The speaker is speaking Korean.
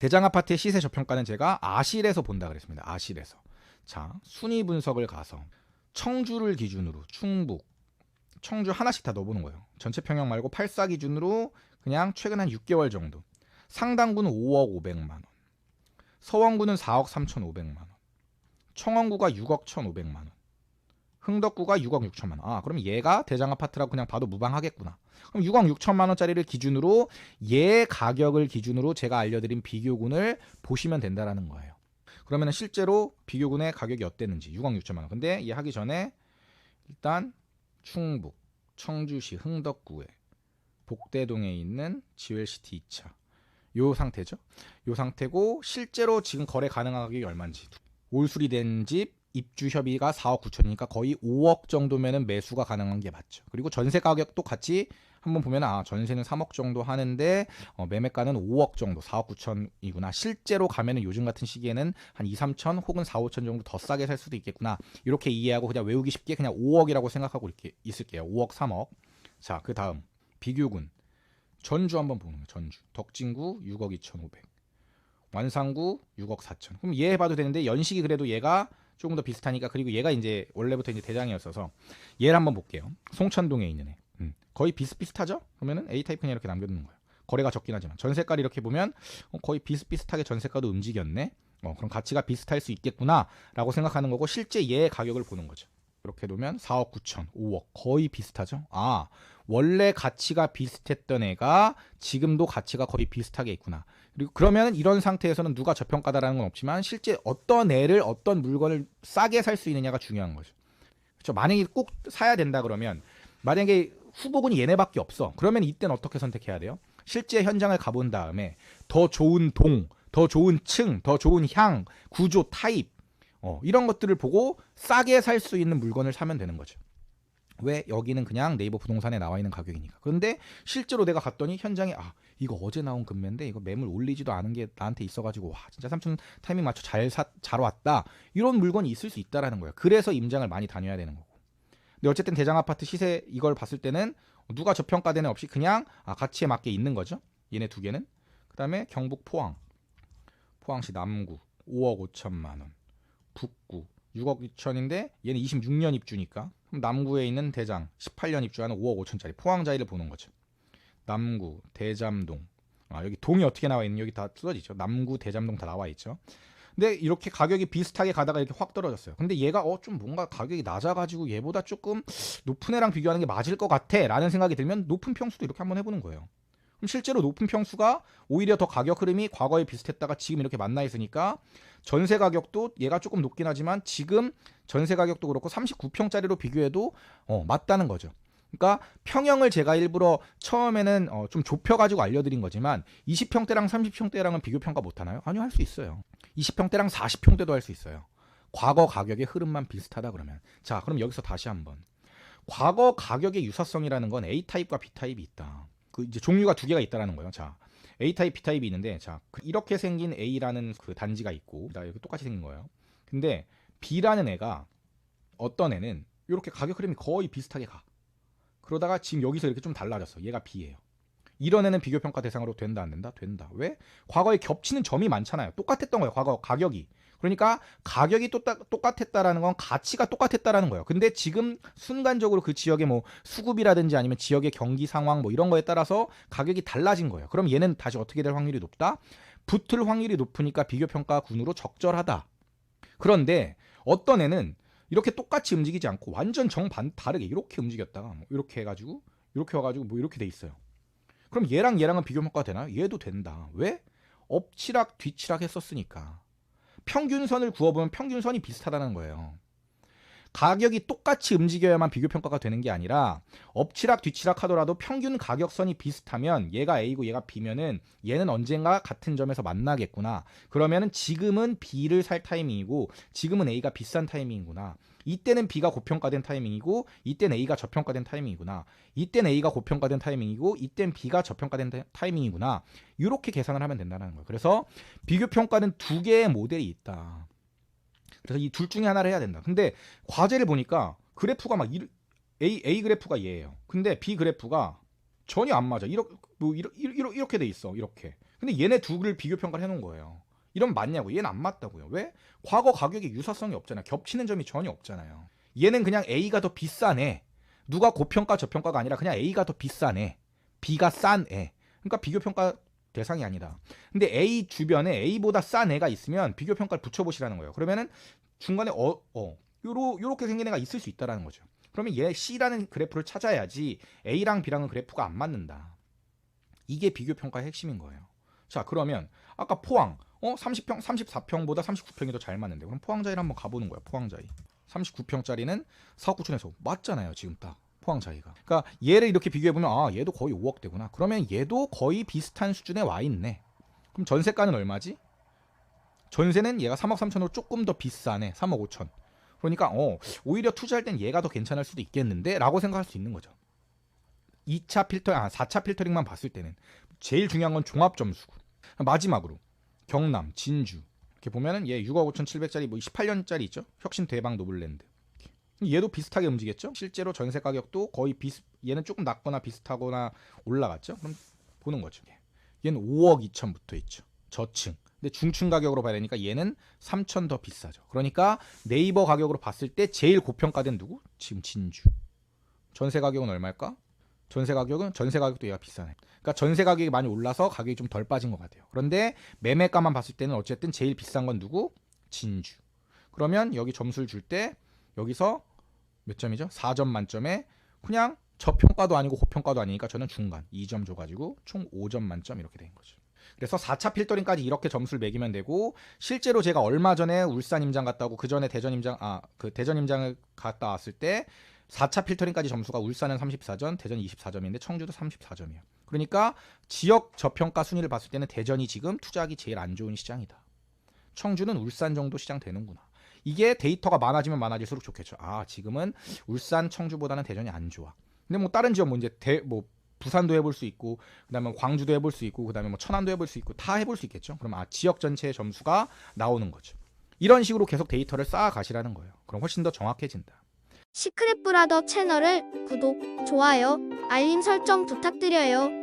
대장 아파트의 시세 저평가는 제가 아실에서 본다 그랬습니다. 아실에서. 자, 순위 분석을 가서 청주를 기준으로 충북, 청주 하나씩 다 넣어보는 거예요. 전체 평형 말고 8사 기준으로 그냥 최근 한 6개월 정도. 상당구는 5억 500만 원, 서원구는 4억 3,500만 원, 청원구가 6억 1,500만 원, 흥덕구가 6억 6천만 원. 아, 그럼 얘가 대장 아파트라고 그냥 봐도 무방하겠구나. 그럼 6억 6천만 원짜리를 기준으로 얘 가격을 기준으로 제가 알려드린 비교군을 보시면 된다라는 거예요. 그러면 실제로 비교군의 가격이 어땠는지 6억 6천만 원. 근데 얘 하기 전에 일단 충북, 청주시 흥덕구에 복대동에 있는 지웰시티 2차 요 상태죠. 요 상태고 실제로 지금 거래 가능한 가격이 얼마인지 올 수리된 집 입주 협의가 4억 9천이니까 거의 5억 정도면은 매수가 가능한 게 맞죠. 그리고 전세 가격도 같이 한번 보면 전세는 3억 정도 하는데 매매가는 5억 정도 4억 9천이구나. 실제로 가면은 요즘 같은 시기에는 한 2, 3천 혹은 4, 5천 정도 더 싸게 살 수도 있겠구나. 이렇게 이해하고 그냥 외우기 쉽게 그냥 5억이라고 생각하고 이렇게 있을게요. 5억 3억. 자, 그 다음 비교군 전주 한번 보는 거예요. 전주 덕진구 6억 2,500, 완산구 6억 4천. 그럼 얘 해봐도 되는데 연식이 그래도 얘가 조금 더 비슷하니까. 그리고 얘가 이제 원래부터 이제 대장이었어서 얘를 한번 볼게요. 송천동에 있는 애. 거의 비슷비슷하죠? 그러면은 A 타입 그냥 이렇게 남겨두는 거예요. 거래가 적긴 하지만 전세가를 이렇게 보면 거의 비슷비슷하게 전세가도 움직였네. 그럼 가치가 비슷할 수 있겠구나라고 생각하는 거고 실제 얘의 가격을 보는 거죠. 이렇게 놓으면 4억 9천, 5억 거의 비슷하죠. 원래 가치가 비슷했던 애가 지금도 가치가 거의 비슷하게 있구나. 그리고 그러면 이런 상태에서는 누가 저평가다라는 건 없지만 실제 어떤 애를 어떤 물건을 싸게 살 수 있느냐가 중요한 거죠. 그렇죠? 만약에 꼭 사야 된다 그러면 만약에 후보군이 얘네밖에 없어. 그러면 이때는 어떻게 선택해야 돼요? 실제 현장을 가본 다음에 더 좋은 동, 더 좋은 층, 더 좋은 향, 구조, 타입 이런 것들을 보고 싸게 살 수 있는 물건을 사면 되는 거죠. 왜? 여기는 그냥 네이버 부동산에 나와 있는 가격이니까. 그런데 실제로 내가 갔더니 현장에 이거 어제 나온 금매인데 이거 매물 올리지도 않은 게 나한테 있어가지고 와 진짜 삼촌 타이밍 맞춰 잘 왔다. 이런 물건이 있을 수 있다라는 거예요. 그래서 임장을 많이 다녀야 되는 거고. 근데 어쨌든 대장 아파트 시세 이걸 봤을 때는 누가 저평가되는 없이 그냥 가치에 맞게 있는 거죠. 얘네 두 개는. 그 다음에 경북 포항시 남구 5억 5천만 원, 북구 6억 2천인데 얘는 26년 입주니까 그럼 남구에 있는 대장 18년 입주하는 5억 5천짜리 포항자리를 보는 거죠. 남구, 대잠동. 여기 동이 어떻게 나와 있는 여기 다 뜯어지죠. 남구, 대잠동 다 나와 있죠. 근데 이렇게 가격이 비슷하게 가다가 이렇게 확 떨어졌어요. 근데 얘가 좀 뭔가 가격이 낮아가지고 얘보다 조금 높은 애랑 비교하는 게 맞을 것 같아 라는 생각이 들면 높은 평수도 이렇게 한번 해보는 거예요. 그럼 실제로 높은 평수가 오히려 더 가격 흐름이 과거에 비슷했다가 지금 이렇게 만나 있으니까 전세 가격도 얘가 조금 높긴 하지만 지금 전세 가격도 그렇고 39평짜리로 비교해도 맞다는 거죠. 그러니까 평형을 제가 일부러 처음에는 좀 좁혀가지고 알려드린 거지만 20평대랑 30평대랑은 비교평가 못하나요? 아니요, 할 수 있어요. 20평대랑 40평대도 할 수 있어요. 과거 가격의 흐름만 비슷하다 그러면. 자, 그럼 여기서 다시 한번. 과거 가격의 유사성이라는 건 A타입과 B타입이 있다. 그 이제 종류가 두 개가 있다라는 거예요. 자, A타입, B타입이 있는데 자, 이렇게 생긴 A라는 그 단지가 있고 이렇게 똑같이 생긴 거예요. 근데 B라는 애가 어떤 애는 이렇게 가격 흐름이 거의 비슷하게 가. 그러다가 지금 여기서 이렇게 좀 달라졌어. 얘가 B예요. 이런 애는 비교평가 대상으로 된다 안 된다? 된다. 왜? 과거에 겹치는 점이 많잖아요. 똑같았던 거예요. 과거 가격이. 그러니까 가격이 똑같았다라는 건 가치가 똑같았다라는 거예요. 근데 지금 순간적으로 그 지역의 뭐 수급이라든지 아니면 지역의 경기 상황 뭐 이런 거에 따라서 가격이 달라진 거예요. 그럼 얘는 다시 어떻게 될 확률이 높다? 붙을 확률이 높으니까 비교평가군으로 적절하다. 그런데 어떤 애는 이렇게 똑같이 움직이지 않고 완전 다르게 이렇게 움직였다가 뭐 이렇게 해가지고 이렇게 와가지고 뭐 이렇게 돼 있어요. 그럼 얘랑은 비교평가 되나요? 얘도 된다. 왜? 엎치락 뒤치락 했었으니까. 평균선을 구워보면 평균선이 비슷하다는 거예요. 가격이 똑같이 움직여야만 비교평가가 되는 게 아니라 엎치락 뒤치락 하더라도 평균 가격선이 비슷하면 얘가 A고 얘가 B면은 얘는 언젠가 같은 점에서 만나겠구나. 그러면은 지금은 B를 살 타이밍이고 지금은 A가 비싼 타이밍이구나. 이때는 B가 고평가된 타이밍이고 이때는 A가 저평가된 타이밍이구나. 이때는 A가 고평가된 타이밍이고 이때는 B가 저평가된 타이밍이구나. 이렇게 계산을 하면 된다는 거예요. 그래서 비교평가는 두 개의 모델이 있다. 그래서 이 둘 중에 하나를 해야 된다. 근데 과제를 보니까 그래프가 막 A 그래프가 얘예요. 근데 B 그래프가 전혀 안 맞아. 이렇게 돼 있어. 이렇게. 근데 얘네 둘을 비교 평가를 해놓은 거예요. 이러면 맞냐고? 얘는 안 맞다고요. 왜? 과거 가격에 유사성이 없잖아. 겹치는 점이 전혀 없잖아요. 얘는 그냥 A가 더 비싸네. 누가 고평가 저평가가 아니라 그냥 A가 더 비싸네. B가 싼 애. 그러니까 비교 평가 대상이 아니다. 근데 A 주변에 A보다 싼 애가 있으면 비교 평가를 붙여보시라는 거예요. 그러면은 중간에 요렇게 생긴 애가 있을 수 있다라는 거죠. 그러면 얘 C라는 그래프를 찾아야지 A랑 B랑은 그래프가 안 맞는다. 이게 비교 평가의 핵심인 거예요. 자, 그러면 아까 포항 30평, 34평보다 39평이 더 잘 맞는데 그럼 포항자이를 한번 가보는 거야. 포항자이 39평짜리는 사업구촌에서 맞잖아요. 지금 딱 포항자이가. 그러니까 얘를 이렇게 비교해보면 아 얘도 거의 5억대구나. 그러면 얘도 거의 비슷한 수준에 와 있네. 그럼 전세가는 얼마지? 전세는 얘가 3억 3천으로 조금 더 비싸네. 3억 5천. 그러니까 오히려 투자할 땐 얘가 더 괜찮을 수도 있겠는데 라고 생각할 수 있는 거죠. 4차 필터링만 봤을 때는 제일 중요한 건 종합 점수고. 마지막으로 경남, 진주 이렇게 보면은 얘 6억 5천7백짜리 뭐 18년짜리 있죠. 혁신 대박 노블랜드. 얘도 비슷하게 움직였죠. 실제로 전세 가격도 거의 얘는 조금 낮거나 비슷하거나 올라갔죠. 그럼 보는 거죠. 얘는 5억 2천 붙어 있죠. 저층. 근데 중층 가격으로 봐야 되니까 얘는 3천 더 비싸죠. 그러니까 네이버 가격으로 봤을 때 제일 고평가된 누구? 지금 진주. 전세 가격은 얼마일까? 전세 가격도 얘가 비싸네. 그러니까 전세 가격이 많이 올라서 가격이 좀 덜 빠진 것 같아요. 그런데 매매가만 봤을 때는 어쨌든 제일 비싼 건 누구? 진주. 그러면 여기 점수를 줄 때 여기서 몇 점이죠? 4점 만점에 그냥 저평가도 아니고 고평가도 아니니까 저는 중간 2점 줘가지고 총 5점 만점 이렇게 된 거죠. 그래서 4차 필터링까지 이렇게 점수를 매기면 되고 실제로 제가 얼마 전에 울산 임장 갔다 오고 그 전에 대전 임장을 갔다 왔을 때 4차 필터링까지 점수가 울산은 34점, 대전이 24점인데 청주도 34점이에요. 그러니까 지역 저평가 순위를 봤을 때는 대전이 지금 투자하기 제일 안 좋은 시장이다. 청주는 울산 정도 시장 되는구나. 이게 데이터가 많아지면 많아질수록 좋겠죠. 아, 지금은 울산, 청주보다는 대전이 안 좋아. 근데 뭐 다른 지역 뭐 이제 부산도 해볼 수 있고, 그다음에 광주도 해볼 수 있고, 그다음에 뭐 천안도 해볼 수 있고, 다 해볼 수 있겠죠. 그럼 지역 전체의 점수가 나오는 거죠. 이런 식으로 계속 데이터를 쌓아 가시라는 거예요. 그럼 훨씬 더 정확해진다. 시크릿 브라더 채널을 구독, 좋아요, 알림 설정 부탁드려요.